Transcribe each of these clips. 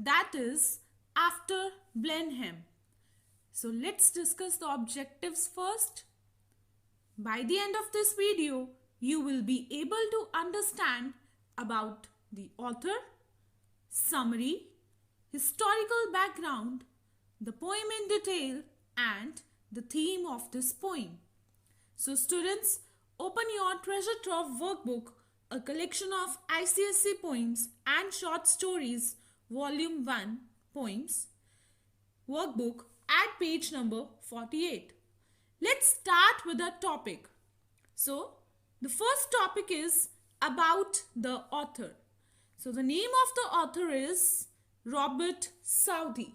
that is after Blenheim. So let's discuss the objectives first. By the end of this video, you will be able to understand about the author, summary, historical background, the poem in detail, and the theme of this poem. So students, open your treasure trove workbook, a collection of ICSE poems and short stories, volume 1 poems, workbook at page number 48. Let's start with the topic. So the first topic is about the author. So the name of the author is Robert Southey.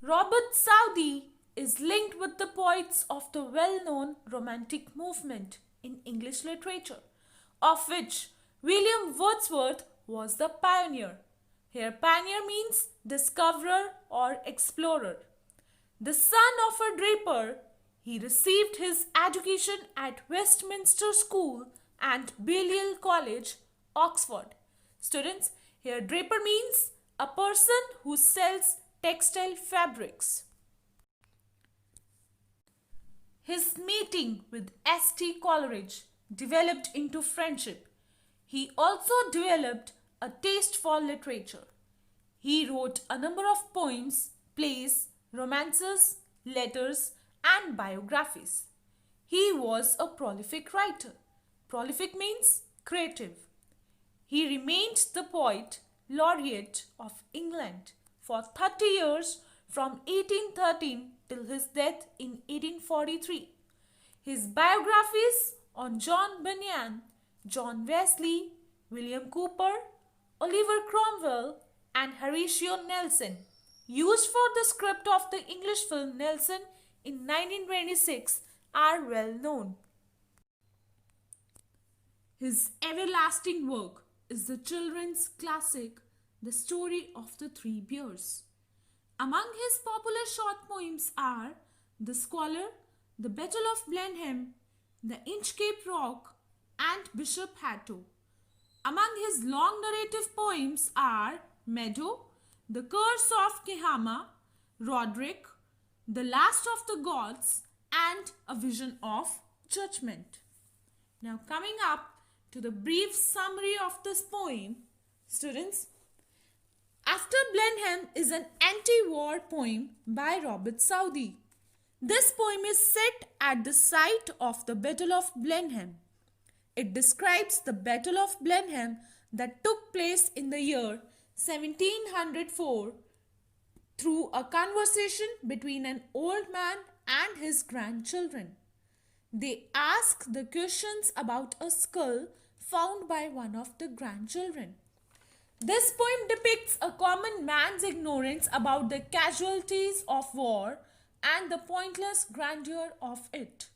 Robert Southey is linked with the poets of the well-known Romantic movement in English literature, of which William Wordsworth was the pioneer. Here pioneer means discoverer or explorer. The son of a draper, he received his education at Westminster School and Balliol College, Oxford. Students, here draper means a person who sells textile fabrics. His meeting with St. Coleridge developed into friendship. He also developed a taste for literature. He wrote a number of poems, plays, romances, letters, and biographies. He was a prolific writer. Prolific means creative. He remained the poet laureate of England for 30 years from 1813 till his death in 1843. His biographies on John Bunyan, John Wesley, William Cowper, Oliver Cromwell, and Horatio Nelson, used for the script of the English film Nelson in 1926, are well known. His everlasting work is the children's classic, The Story of the Three Bears. Among his popular short poems are The Scholar, The Battle of Blenheim, The Inchcape Rock, and Bishop Hatto. Among his long narrative poems are Meadow, The Curse of Kehama, Roderick, The Last of the Gods, and A Vision of Judgment. Now coming up to the brief summary of this poem, students, After Blenheim is an anti-war poem by Robert Southey. This poem is set at the site of the Battle of Blenheim. It describes the Battle of Blenheim that took place in the year 1704 through a conversation between an old man and his grandchildren. They ask the questions about a skull found by one of the grandchildren. This poem depicts a common man's ignorance about the casualties of war and the pointless grandeur of it.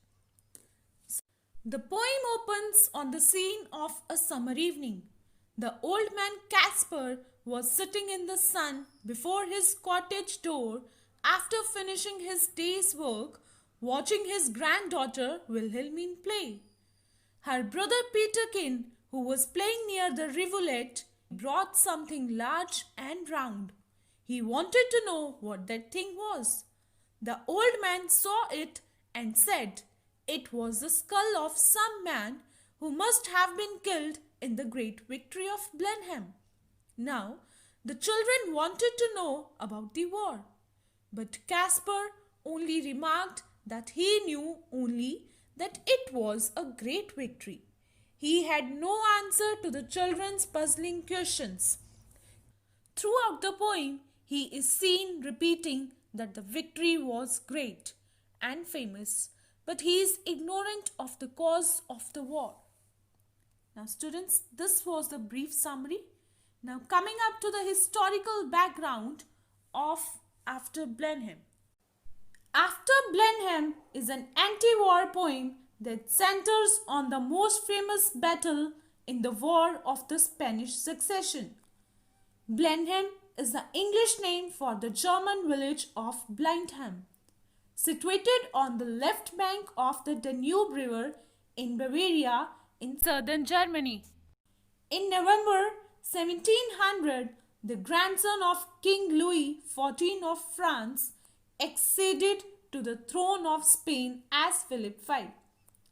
The poem opens on the scene of a summer evening. The old man Caspar was sitting in the sun before his cottage door after finishing his day's work, watching his granddaughter Wilhelmine play. Her brother Peterkin, who was playing near the rivulet, brought something large and round. He wanted to know what that thing was. The old man saw it and said it was the skull of some man who must have been killed in the great victory of Blenheim. Now, the children wanted to know about the war, but Caspar only remarked that he knew only that it was a great victory. He had no answer to the children's puzzling questions. Throughout the poem, he is seen repeating that the victory was great and famous, but he is ignorant of the cause of the war. Now students, this was the brief summary. Now coming up to the historical background of After Blenheim. After Blenheim is an anti-war poem that centers on the most famous battle in the War of the Spanish Succession. Blenheim is the English name for the German village of Blenheim, situated on the left bank of the Danube River in Bavaria in southern Germany. In November 1700, the grandson of King Louis XIV of France, acceded to the throne of Spain as Philip V.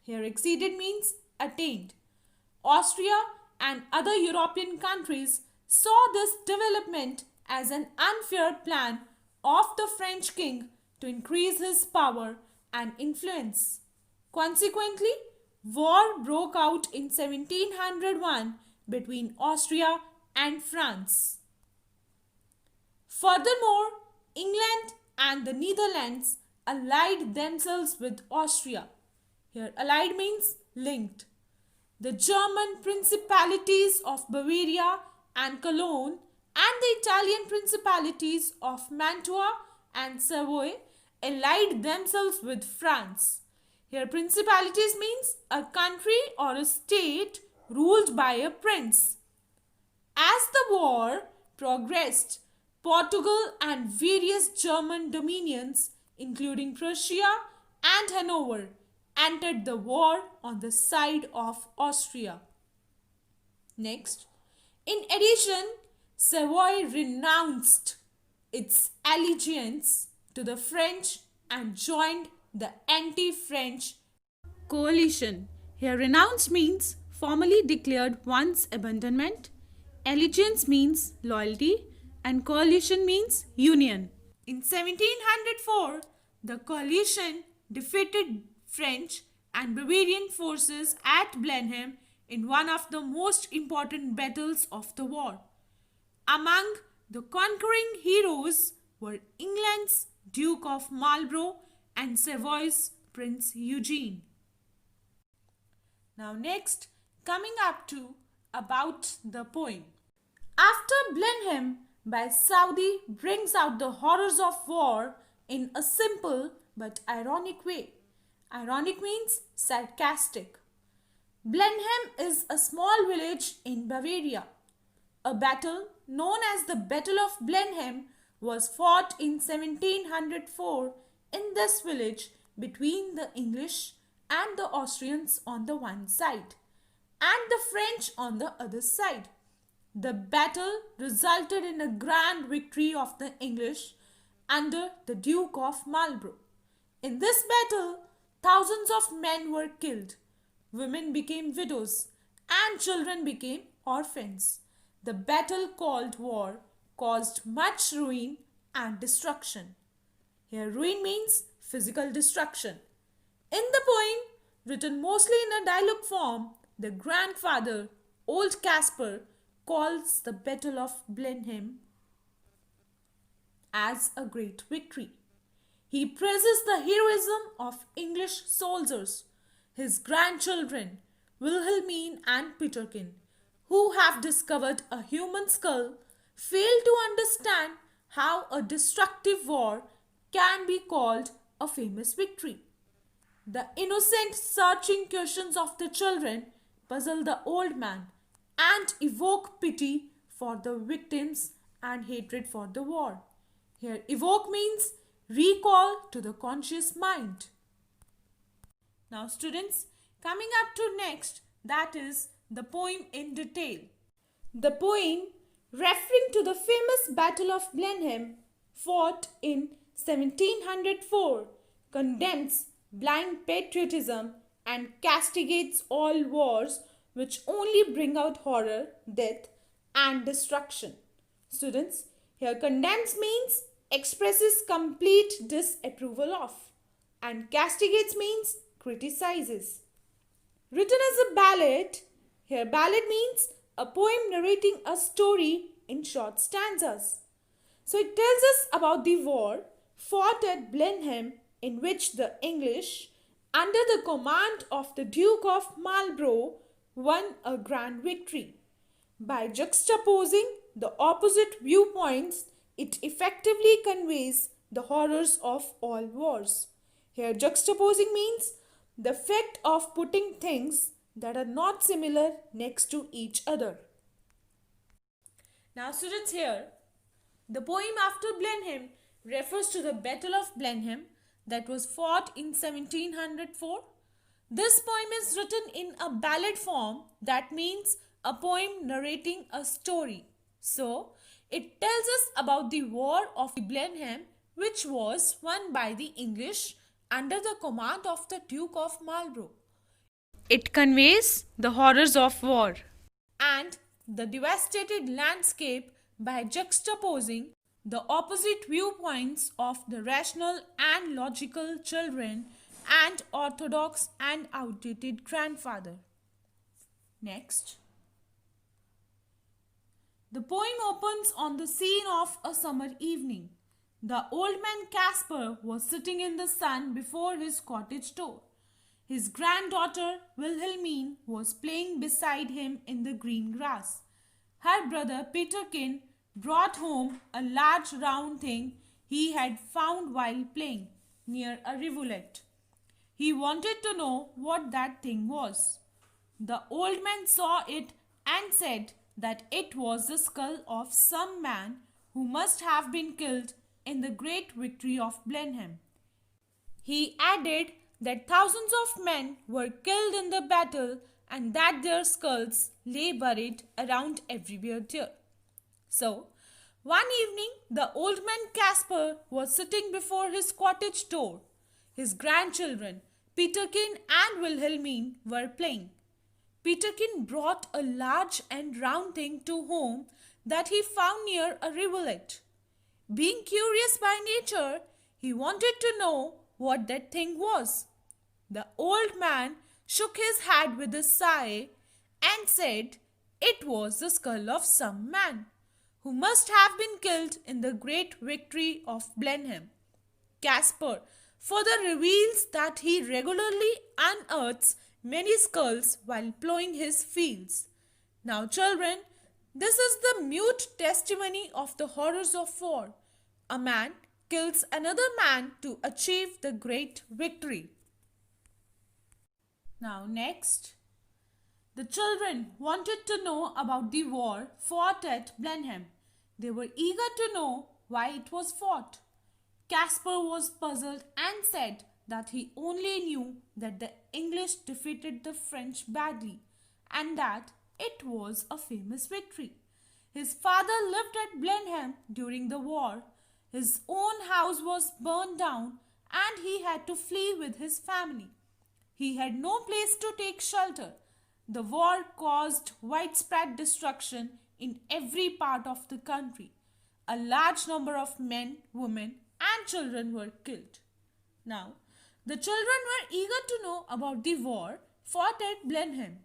Here acceded means attained. Austria and other European countries saw this development as an unfair plan of the French king to increase his power and influence. Consequently, war broke out in 1701 between Austria and France. Furthermore, England and the Netherlands allied themselves with Austria. Here, allied means linked. The German principalities of Bavaria and Cologne and the Italian principalities of Mantua and Savoy allied themselves with France. Here, principalities means a country or a state ruled by a prince. As the war progressed, Portugal and various German dominions, including Prussia and Hanover, entered the war on the side of Austria. Next, in addition, Savoy renounced its allegiance to the French and joined the anti-French coalition. Here, renounce means formally declared one's abandonment, allegiance means loyalty, and coalition means union. In 1704, the coalition defeated French and Bavarian forces at Blenheim in one of the most important battles of the war. Among the conquering heroes were England's Duke of Marlborough and Savoy's Prince Eugene. Now next, coming up to about the poem. After Blenheim by Southey brings out the horrors of war in a simple but ironic way. Ironic means sarcastic. Blenheim is a small village in Bavaria. A battle known as the Battle of Blenheim was fought in 1704 in this village between the English and the Austrians on the one side and the French on the other side. The battle resulted in a grand victory of the English under the Duke of Marlborough. In this battle, thousands of men were killed, women became widows, and children became orphans. The battle called war caused much ruin and destruction. Here, ruin means physical destruction. In the poem, written mostly in a dialogue form, the grandfather, old Caspar, calls the Battle of Blenheim as a great victory. He praises the heroism of English soldiers, his grandchildren, Wilhelmine and Peterkin, who have discovered a human skull, fail to understand how a destructive war can be called a famous victory. The innocent searching questions of the children puzzle the old man and evoke pity for the victims and hatred for the war. Here, evoke means recall to the conscious mind. Now students, coming up to next, that is the poem in detail. The poem, referring to the famous Battle of Blenheim fought in 1704, condemns blind patriotism and castigates all wars which only bring out horror, death and destruction. Students, here condemns means expresses complete disapproval of, and castigates means criticizes. Written as a ballad, here ballad means a poem narrating a story in short stanzas. So it tells us about the war fought at Blenheim in which the English, under the command of the Duke of Marlborough, won a grand victory. By juxtaposing the opposite viewpoints, it effectively conveys the horrors of all wars. Here, juxtaposing means the fact of putting things that are not similar next to each other. Now, students, here, the poem After Blenheim refers to the Battle of Blenheim that was fought in 1704. This poem is written in a ballad form, that means a poem narrating a story. So, It tells us about the War of Blenheim, which was won by the English under the command of the Duke of Marlborough. It conveys the horrors of war and the devastated landscape by juxtaposing the opposite viewpoints of the rational and logical children and orthodox and outdated grandfather. Next. The poem opens on the scene of a summer evening. The old man Caspar was sitting in the sun before his cottage door. His granddaughter Wilhelmine was playing beside him in the green grass. Her brother Peterkin brought home a large round thing he had found while playing near a rivulet. He wanted to know what that thing was. The old man saw it and said that it was the skull of some man who must have been killed in the great victory of Blenheim. He added that thousands of men were killed in the battle and that their skulls lay buried around everywhere there. So, one evening the old man Caspar was sitting before his cottage door. His grandchildren, Peterkin and Wilhelmine, were playing. Peterkin brought a large and round thing to home that he found near a rivulet. Being curious by nature, he wanted to know what that thing was. The old man shook his head with a sigh and said it was the skull of some man who must have been killed in the great victory of Blenheim. Caspar further reveals that he regularly unearths many skulls while plowing his fields. Now, children, this is the mute testimony of the horrors of war. A man kills another man to achieve the great victory. Now, next. The children wanted to know about the war fought at Blenheim. They were eager to know why it was fought. Caspar was puzzled and said that he only knew that the English defeated the French badly and that it was a famous victory. His father lived at Blenheim during the war. His own house was burned down and he had to flee with his family. He had no place to take shelter. The war caused widespread destruction in every part of the country. A large number of men, women, and children were killed. Now, the children were eager to know about the war fought at Blenheim.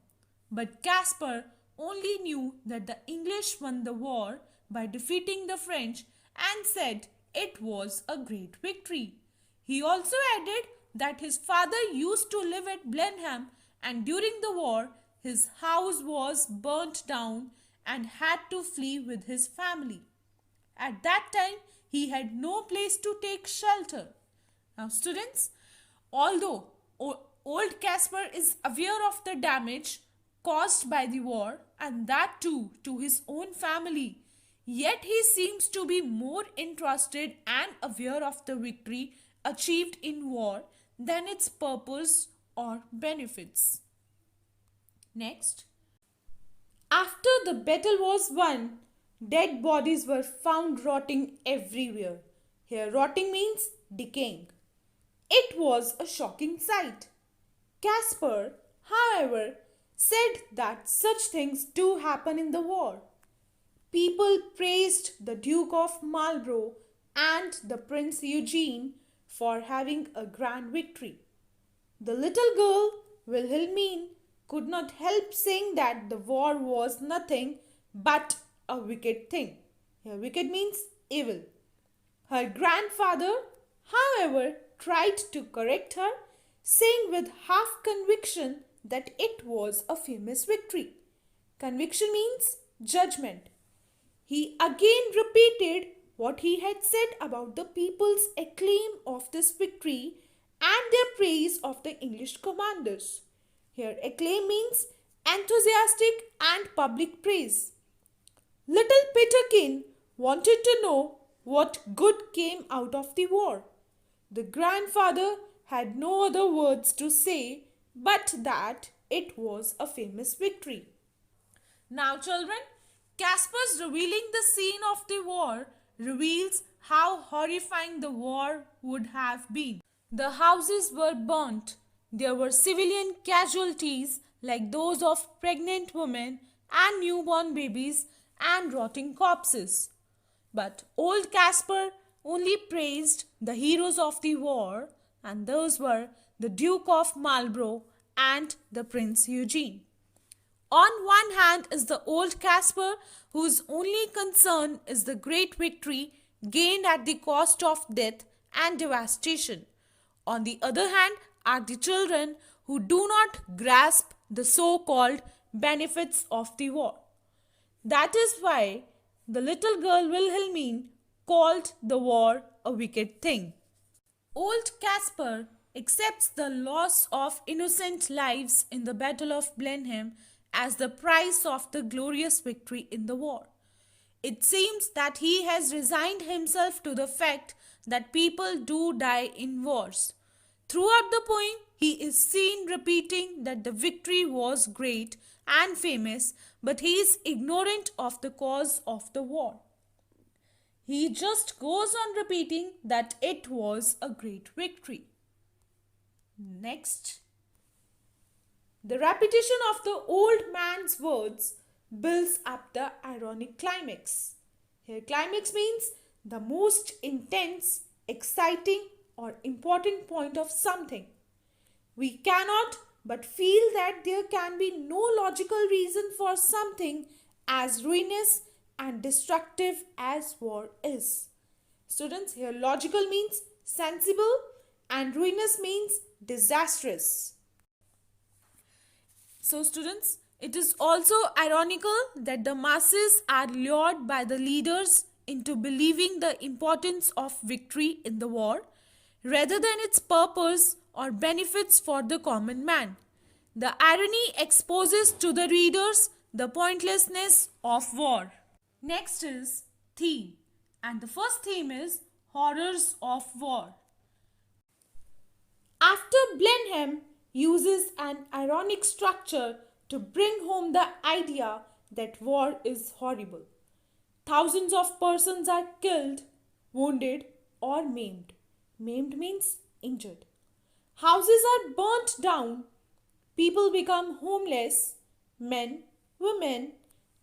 But Caspar only knew that the English won the war by defeating the French and said it was a great victory. He also added that his father used to live at Blenheim and during the war his house was burnt down and had to flee with his family. At that time he had no place to take shelter. Now students, although old Caspar is aware of the damage caused by the war and that too to his own family, yet he seems to be more interested and aware of the victory achieved in war than its purpose or benefits. Next. After the battle was won, dead bodies were found rotting everywhere. Here rotting means decaying. It was a shocking sight. Caspar, however, said that such things do happen in the war. People praised the Duke of Marlborough and the Prince Eugene for having a grand victory. The little girl, Wilhelmine, could not help saying that the war was nothing but a wicked thing. Here, wicked means evil. Her grandfather, however, tried to correct her, saying with half conviction that it was a famous victory. Conviction means judgment. He again repeated what he had said about the people's acclaim of this victory and their praise of the English commanders. Here, acclaim means enthusiastic and public praise. Little Peterkin wanted to know what good came out of the war. The grandfather had no other words to say but that it was a famous victory. Now children, Casper's revealing the scene of the war reveals how horrifying the war would have been. The houses were burnt. There were civilian casualties like those of pregnant women and newborn babies and rotting corpses. But old Caspar only praised the heroes of the war, and those were the Duke of Marlborough and the Prince Eugene. On one hand is the old Caspar, whose only concern is the great victory gained at the cost of death and devastation. On the other hand are the children who do not grasp the so-called benefits of the war. That is why the little girl Wilhelmine called the war a wicked thing. Old Caspar accepts the loss of innocent lives in the Battle of Blenheim as the price of the glorious victory in the war. It seems that he has resigned himself to the fact that people do die in wars. Throughout the poem, he is seen repeating that the victory was great and famous, but he is ignorant of the cause of the war. He just goes on repeating that it was a great victory. Next. The repetition of the old man's words builds up the ironic climax. Here, climax means the most intense, exciting, or important point of something. We cannot but feel that there can be no logical reason for something as ruinous and destructive as war is. Students, here logical means sensible and ruinous means disastrous. So students, it is also ironical that the masses are lured by the leaders into believing the importance of victory in the war rather than its purpose or benefits for the common man. The irony exposes to the readers the pointlessness of war. Next is theme, and the first theme is horrors of war. After Blenheim uses an ironic structure to bring home the idea that war is horrible. Thousands of persons are killed, wounded, or maimed. Maimed means injured. Houses are burnt down. People become homeless. Men, women,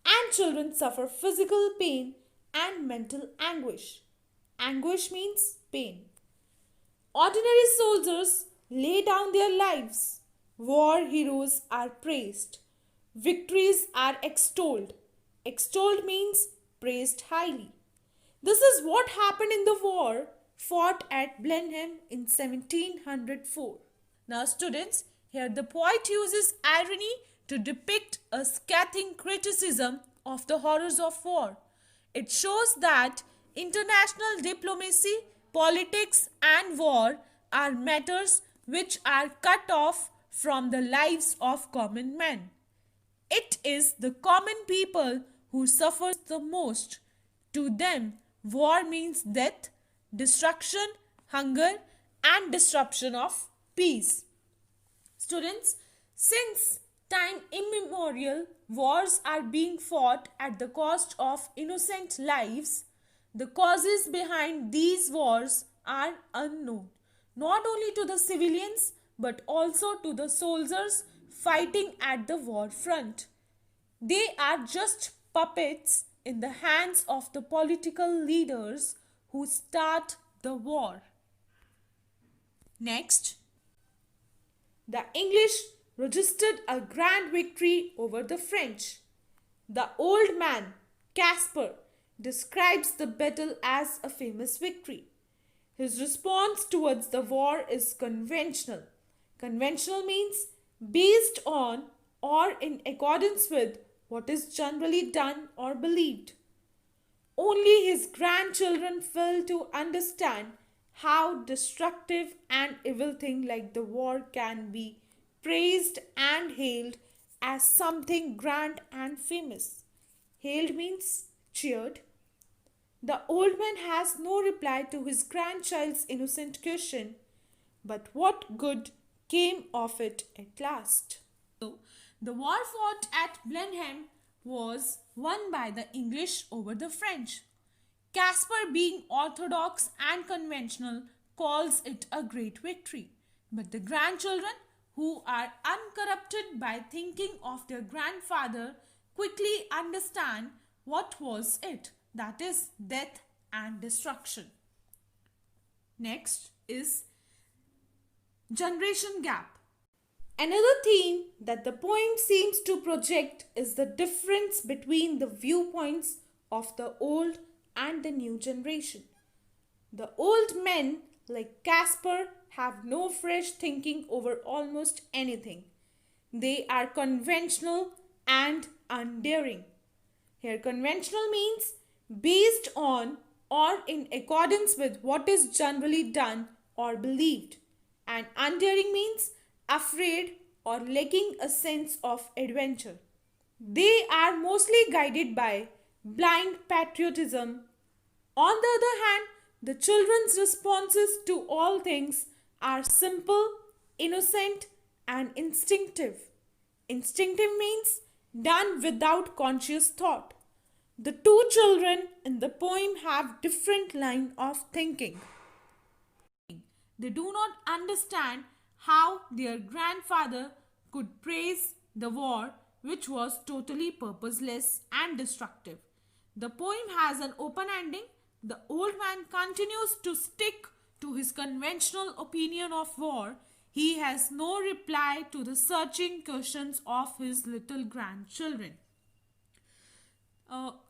and children suffer physical pain and mental anguish. Anguish means pain. Ordinary soldiers lay down their lives. War heroes are praised. Victories are extolled. Extolled means praised highly. This is what happened in the war fought at Blenheim in 1704. Now students, here the poet uses irony to depict a scathing criticism of the horrors of war. It shows that international diplomacy, politics and war are matters which are cut off from the lives of common men. It is the common people who suffer the most. To them, war means death, destruction, hunger, and disruption of peace. Students, since time immemorial, wars are being fought at the cost of innocent lives. The causes behind these wars are unknown, not only to the civilians but also to the soldiers fighting at the war front. They are just puppets in the hands of the political leaders who start the war. Next, the English registered a grand victory over the French. The old man, Caspar, describes the battle as a famous victory. His response towards the war is conventional. Conventional means based on or in accordance with what is generally done or believed. Only his grandchildren fail to understand how destructive and evil thing like the war can be praised and hailed as something grand and famous. Hailed means cheered. The old man has no reply to his grandchild's innocent question, but what good came of it at last? So, the war fought at Blenheim was won by the English over the French. Caspar, being orthodox and conventional, calls it a great victory. But the grandchildren, who are uncorrupted by thinking of their grandfather, quickly understand what was it, that is, death and destruction. Next is generation gap. Another theme that the poem seems to project is the difference between the viewpoints of the old and the new generation. The old men, like Caspar, have no fresh thinking over almost anything. They are conventional and undaring. Here, conventional means based on or in accordance with what is generally done or believed, and undaring means afraid or lacking a sense of adventure. They are mostly guided by blind patriotism. On the other hand, the children's responses to all things are simple, innocent, and instinctive. Instinctive means done without conscious thought. The two children in the poem have different line of thinking. They do not understand how their grandfather could praise the war, which was totally purposeless and destructive. The poem has an open ending. The old man continues to stick to his conventional opinion of war. He has no reply to the searching questions of his little grandchildren.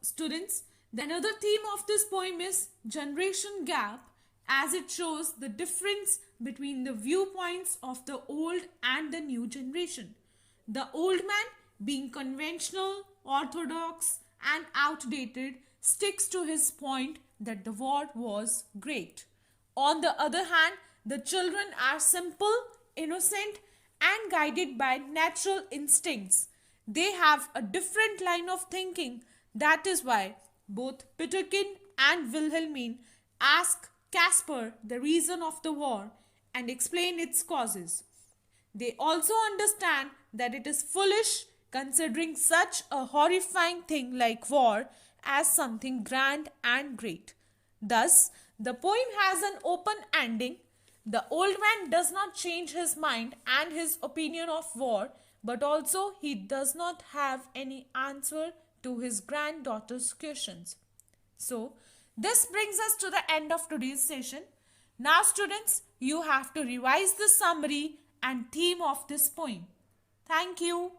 Students, another theme of this poem is generation gap, as it shows the difference between the viewpoints of the old and the new generation. The old man, being conventional, orthodox, and outdated, sticks to his point that the war was great. On the other hand, the children are simple, innocent, and guided by natural instincts. They have a different line of thinking. That is why both Peterkin and Wilhelmine ask Caspar the reason of the war and explain its causes. They also understand that it is foolish considering such a horrifying thing like war as something grand and great. Thus, the poem has an open ending. The old man does not change his mind and his opinion of war, but also he does not have any answer to his granddaughter's questions. So, this brings us to the end of today's session. Now, students, you have to revise the summary and theme of this poem. Thank you.